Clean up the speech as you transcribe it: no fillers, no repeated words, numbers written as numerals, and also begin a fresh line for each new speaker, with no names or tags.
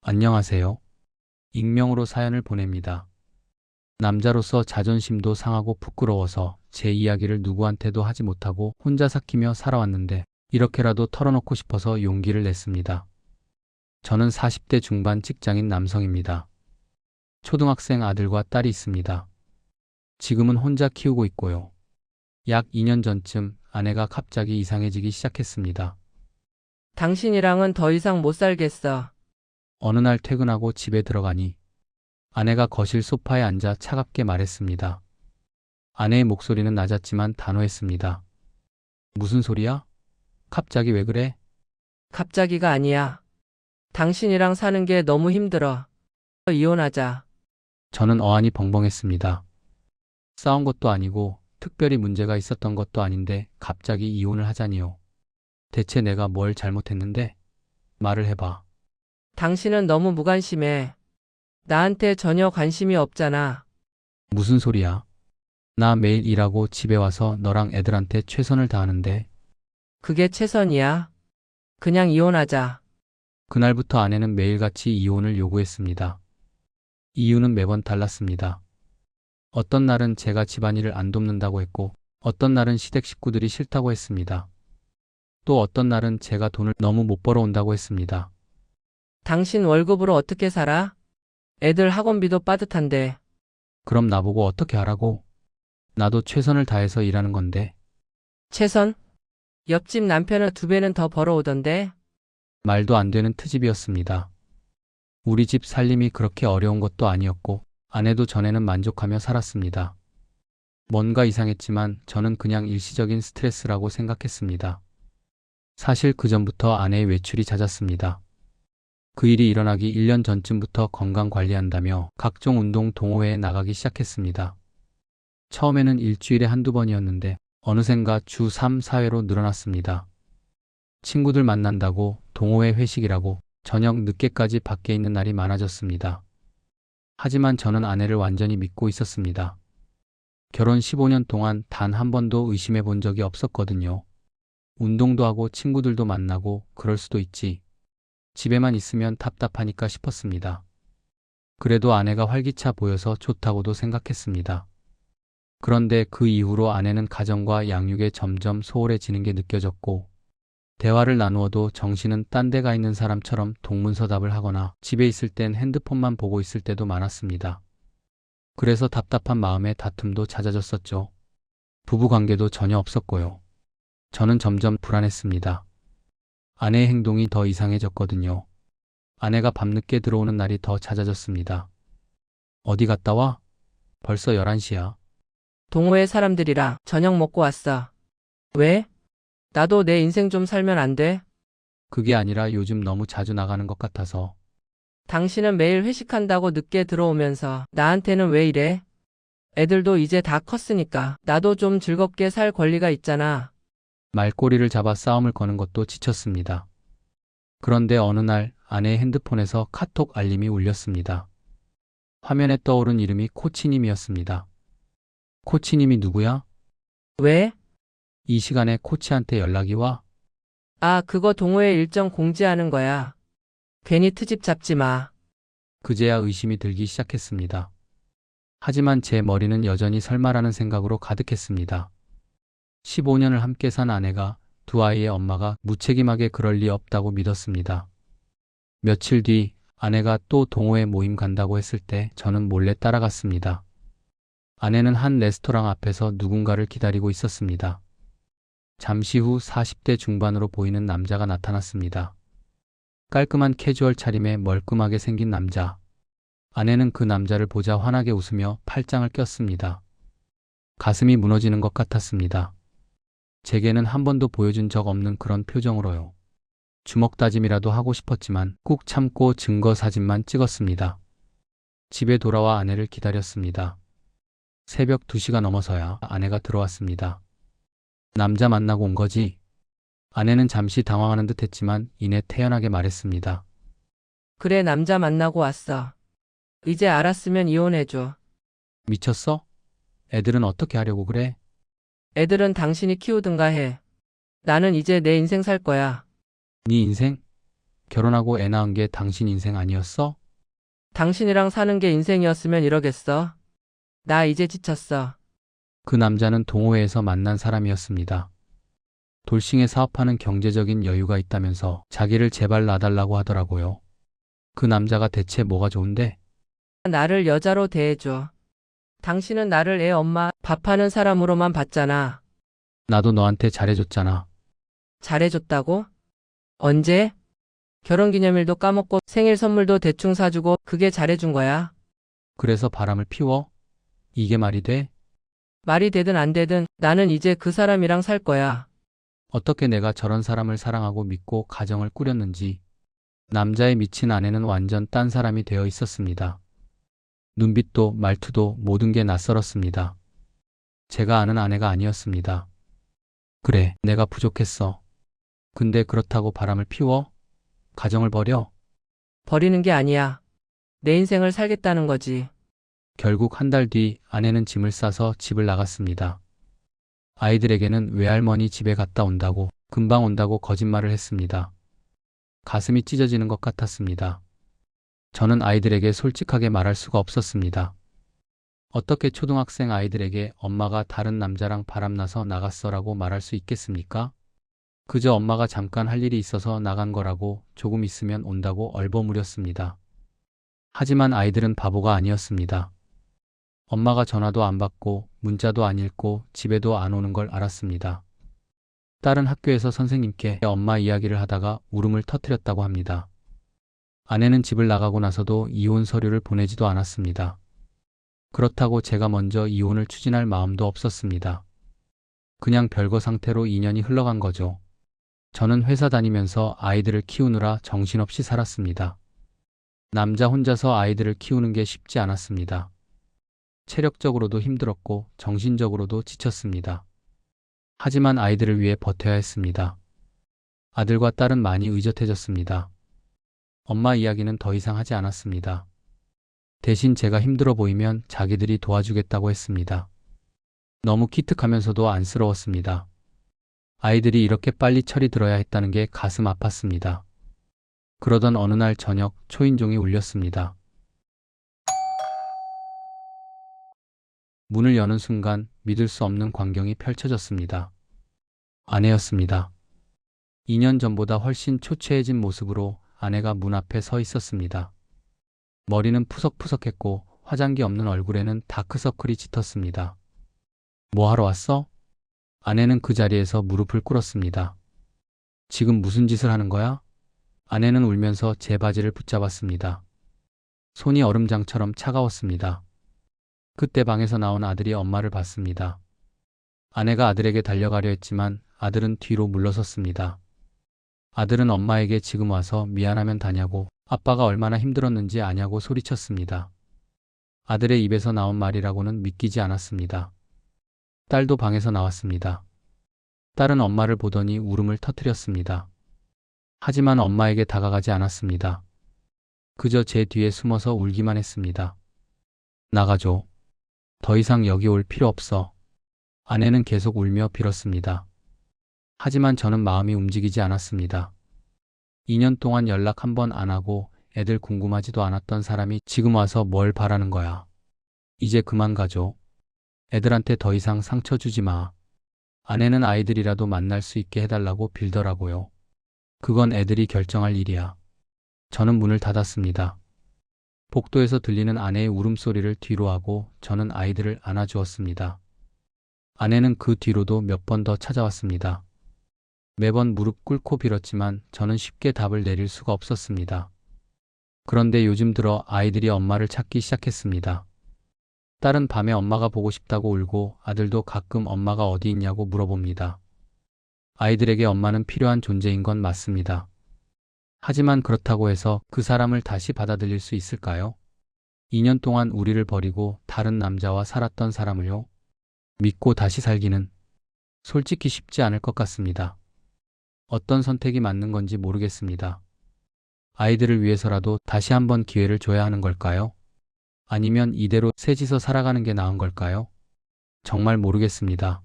안녕하세요. 익명으로 사연을 보냅니다. 남자로서 자존심도 상하고 부끄러워서 제 이야기를 누구한테도 하지 못하고 혼자 삭히며 살아왔는데 이렇게라도 털어놓고 싶어서 용기를 냈습니다. 저는 40대 중반 직장인 남성입니다. 초등학생 아들과 딸이 있습니다. 지금은 혼자 키우고 있고요. 약 2년 전쯤 아내가 갑자기 이상해지기 시작했습니다.
당신이랑은 더 이상 못 살겠어.
어느 날 퇴근하고 집에 들어가니 아내가 거실 소파에 앉아 차갑게 말했습니다. 아내의 목소리는 낮았지만 단호했습니다. 무슨 소리야? 갑자기 왜 그래?
갑자기가 아니야. 당신이랑 사는 게 너무 힘들어. 이혼하자.
저는 어안이 벙벙했습니다. 싸운 것도 아니고 특별히 문제가 있었던 것도 아닌데 갑자기 이혼을 하자니요. 대체 내가 뭘 잘못했는데? 말을 해봐.
당신은 너무 무관심해. 나한테 전혀 관심이 없잖아.
무슨 소리야? 나 매일 일하고 집에 와서 너랑 애들한테 최선을 다하는데.
그게 최선이야. 그냥 이혼하자.
그날부터 아내는 매일같이 이혼을 요구했습니다. 이유는 매번 달랐습니다. 어떤 날은 제가 집안일을 안 돕는다고 했고, 어떤 날은 시댁 식구들이 싫다고 했습니다. 또 어떤 날은 제가 돈을 너무 못 벌어온다고 했습니다.
당신 월급으로 어떻게 살아? 애들 학원비도 빠듯한데.
그럼 나보고 어떻게 하라고? 나도 최선을 다해서 일하는 건데.
최선? 옆집 남편은 2배는 더 벌어오던데.
말도 안 되는 트집이었습니다. 우리 집 살림이 그렇게 어려운 것도 아니었고, 아내도 전에는 만족하며 살았습니다. 뭔가 이상했지만 저는 그냥 일시적인 스트레스라고 생각했습니다. 사실 그 전부터 아내의 외출이 잦았습니다. 그 일이 일어나기 1년 전쯤부터 건강 관리한다며 각종 운동 동호회에 나가기 시작했습니다. 처음에는 일주일에 한두 번이었는데 어느샌가 주 3, 4회로 늘어났습니다. 친구들 만난다고 동호회 회식이라고 저녁 늦게까지 밖에 있는 날이 많아졌습니다. 하지만 저는 아내를 완전히 믿고 있었습니다. 결혼 15년 동안 단 한 번도 의심해 본 적이 없었거든요. 운동도 하고 친구들도 만나고 그럴 수도 있지. 집에만 있으면 답답하니까 싶었습니다. 그래도 아내가 활기차 보여서 좋다고도 생각했습니다. 그런데 그 이후로 아내는 가정과 양육에 점점 소홀해지는 게 느껴졌고, 대화를 나누어도 정신은 딴 데 가 있는 사람처럼 동문서답을 하거나 집에 있을 땐 핸드폰만 보고 있을 때도 많았습니다. 그래서 답답한 마음에 다툼도 잦아졌었죠. 부부관계도 전혀 없었고요. 저는 점점 불안했습니다. 아내의 행동이 더 이상해졌거든요. 아내가 밤늦게 들어오는 날이 더 잦아졌습니다. 어디 갔다 와? 벌써 11시야.
동호회 사람들이랑 저녁 먹고 왔어. 왜? 나도 내 인생 좀 살면 안 돼?
그게 아니라 요즘 너무 자주 나가는 것 같아서.
당신은 매일 회식한다고 늦게 들어오면서 나한테는 왜 이래? 애들도 이제 다 컸으니까 나도 좀 즐겁게 살 권리가 있잖아.
말꼬리를 잡아 싸움을 거는 것도 지쳤습니다. 그런데 어느 날 아내의 핸드폰에서 카톡 알림이 울렸습니다. 화면에 떠오른 이름이 코치님이었습니다. 코치님이 누구야?
왜?
이 시간에 코치한테 연락이 와?
아, 그거 동호회 일정 공지하는 거야. 괜히 트집 잡지 마.
그제야 의심이 들기 시작했습니다. 하지만 제 머리는 여전히 설마라는 생각으로 가득했습니다. 15년을 함께 산 아내가, 두 아이의 엄마가 무책임하게 그럴 리 없다고 믿었습니다. 며칠 뒤 아내가 또 동호회 모임 간다고 했을 때 저는 몰래 따라갔습니다. 아내는 한 레스토랑 앞에서 누군가를 기다리고 있었습니다. 잠시 후 40대 중반으로 보이는 남자가 나타났습니다. 깔끔한 캐주얼 차림에 멀끔하게 생긴 남자. 아내는 그 남자를 보자 환하게 웃으며 팔짱을 꼈습니다. 가슴이 무너지는 것 같았습니다. 제게는 한 번도 보여준 적 없는 그런 표정으로요. 주먹 다짐이라도 하고 싶었지만 꾹 참고 증거 사진만 찍었습니다. 집에 돌아와 아내를 기다렸습니다. 새벽 2시가 넘어서야 아내가 들어왔습니다. 남자 만나고 온 거지? 아내는 잠시 당황하는 듯 했지만 이내 태연하게 말했습니다.
그래, 남자 만나고 왔어. 이제 알았으면 이혼해줘.
미쳤어? 애들은 어떻게 하려고 그래?
애들은 당신이 키우든가 해. 나는 이제 내 인생 살 거야.
네 인생? 결혼하고 애 낳은 게 당신 인생 아니었어?
당신이랑 사는 게 인생이었으면 이러겠어? 나 이제 지쳤어.
그 남자는 동호회에서 만난 사람이었습니다. 돌싱에 사업하는 경제적인 여유가 있다면서 자기를 제발 놔달라고 하더라고요. 그 남자가 대체 뭐가 좋은데?
나를 여자로 대해줘. 당신은 나를 애 엄마 밥하는 사람으로만 봤잖아.
나도 너한테 잘해줬잖아.
잘해줬다고? 언제? 결혼기념일도 까먹고 생일 선물도 대충 사주고 그게 잘해준 거야?
그래서 바람을 피워? 이게 말이 돼?
말이 되든 안 되든 나는 이제 그 사람이랑 살 거야.
어떻게 내가 저런 사람을 사랑하고 믿고 가정을 꾸렸는지. 남자의 미친 아내는 완전 딴 사람이 되어 있었습니다. 눈빛도 말투도 모든 게 낯설었습니다. 제가 아는 아내가 아니었습니다. 그래, 내가 부족했어. 근데 그렇다고 바람을 피워? 가정을 버려?
버리는 게 아니야. 내 인생을 살겠다는 거지.
결국 한 달 뒤 아내는 짐을 싸서 집을 나갔습니다. 아이들에게는 외할머니 집에 갔다 온다고, 금방 온다고 거짓말을 했습니다. 가슴이 찢어지는 것 같았습니다. 저는 아이들에게 솔직하게 말할 수가 없었습니다. 어떻게 초등학생 아이들에게 엄마가 다른 남자랑 바람나서 나갔어라고 말할 수 있겠습니까? 그저 엄마가 잠깐 할 일이 있어서 나간 거라고 조금 있으면 온다고 얼버무렸습니다. 하지만 아이들은 바보가 아니었습니다. 엄마가 전화도 안 받고 문자도 안 읽고 집에도 안 오는 걸 알았습니다. 딸은 학교에서 선생님께 엄마 이야기를 하다가 울음을 터뜨렸다고 합니다. 아내는 집을 나가고 나서도 이혼 서류를 보내지도 않았습니다. 그렇다고 제가 먼저 이혼을 추진할 마음도 없었습니다. 그냥 별거 상태로 2년이 흘러간 거죠. 저는 회사 다니면서 아이들을 키우느라 정신없이 살았습니다. 남자 혼자서 아이들을 키우는 게 쉽지 않았습니다. 체력적으로도 힘들었고 정신적으로도 지쳤습니다. 하지만 아이들을 위해 버텨야 했습니다. 아들과 딸은 많이 의젓해졌습니다. 엄마 이야기는 더 이상 하지 않았습니다. 대신 제가 힘들어 보이면 자기들이 도와주겠다고 했습니다. 너무 기특하면서도 안쓰러웠습니다. 아이들이 이렇게 빨리 철이 들어야 했다는 게 가슴 아팠습니다. 그러던 어느 날 저녁 초인종이 울렸습니다. 문을 여는 순간 믿을 수 없는 광경이 펼쳐졌습니다. 아내였습니다. 2년 전보다 훨씬 초췌해진 모습으로 아내가 문 앞에 서 있었습니다. 머리는 푸석푸석했고 화장기 없는 얼굴에는 다크서클이 짙었습니다. 뭐 하러 왔어? 아내는 그 자리에서 무릎을 꿇었습니다. 지금 무슨 짓을 하는 거야? 아내는 울면서 제 바지를 붙잡았습니다. 손이 얼음장처럼 차가웠습니다. 그때 방에서 나온 아들이 엄마를 봤습니다. 아내가 아들에게 달려가려 했지만 아들은 뒤로 물러섰습니다. 아들은 엄마에게 지금 와서 미안하면 다냐고 아빠가 얼마나 힘들었는지 아냐고 소리쳤습니다. 아들의 입에서 나온 말이라고는 믿기지 않았습니다. 딸도 방에서 나왔습니다. 딸은 엄마를 보더니 울음을 터뜨렸습니다. 하지만 엄마에게 다가가지 않았습니다. 그저 제 뒤에 숨어서 울기만 했습니다. 나가줘. 더 이상 여기 올 필요 없어. 아내는 계속 울며 빌었습니다. 하지만 저는 마음이 움직이지 않았습니다. 2년 동안 연락 한 번 안 하고 애들 궁금하지도 않았던 사람이 지금 와서 뭘 바라는 거야. 이제 그만 가줘. 애들한테 더 이상 상처 주지 마. 아내는 아이들이라도 만날 수 있게 해달라고 빌더라고요. 그건 애들이 결정할 일이야. 저는 문을 닫았습니다. 복도에서 들리는 아내의 울음소리를 뒤로 하고 저는 아이들을 안아주었습니다. 아내는 그 뒤로도 몇 번 더 찾아왔습니다. 매번 무릎 꿇고 빌었지만 저는 쉽게 답을 내릴 수가 없었습니다. 그런데 요즘 들어 아이들이 엄마를 찾기 시작했습니다. 딸은 밤에 엄마가 보고 싶다고 울고 아들도 가끔 엄마가 어디 있냐고 물어봅니다. 아이들에게 엄마는 필요한 존재인 건 맞습니다. 하지만 그렇다고 해서 그 사람을 다시 받아들일 수 있을까요? 2년 동안 우리를 버리고 다른 남자와 살았던 사람을요? 믿고 다시 살기는 솔직히 쉽지 않을 것 같습니다. 어떤 선택이 맞는 건지 모르겠습니다. 아이들을 위해서라도 다시 한번 기회를 줘야 하는 걸까요? 아니면 이대로 셋이서 살아가는 게 나은 걸까요? 정말 모르겠습니다.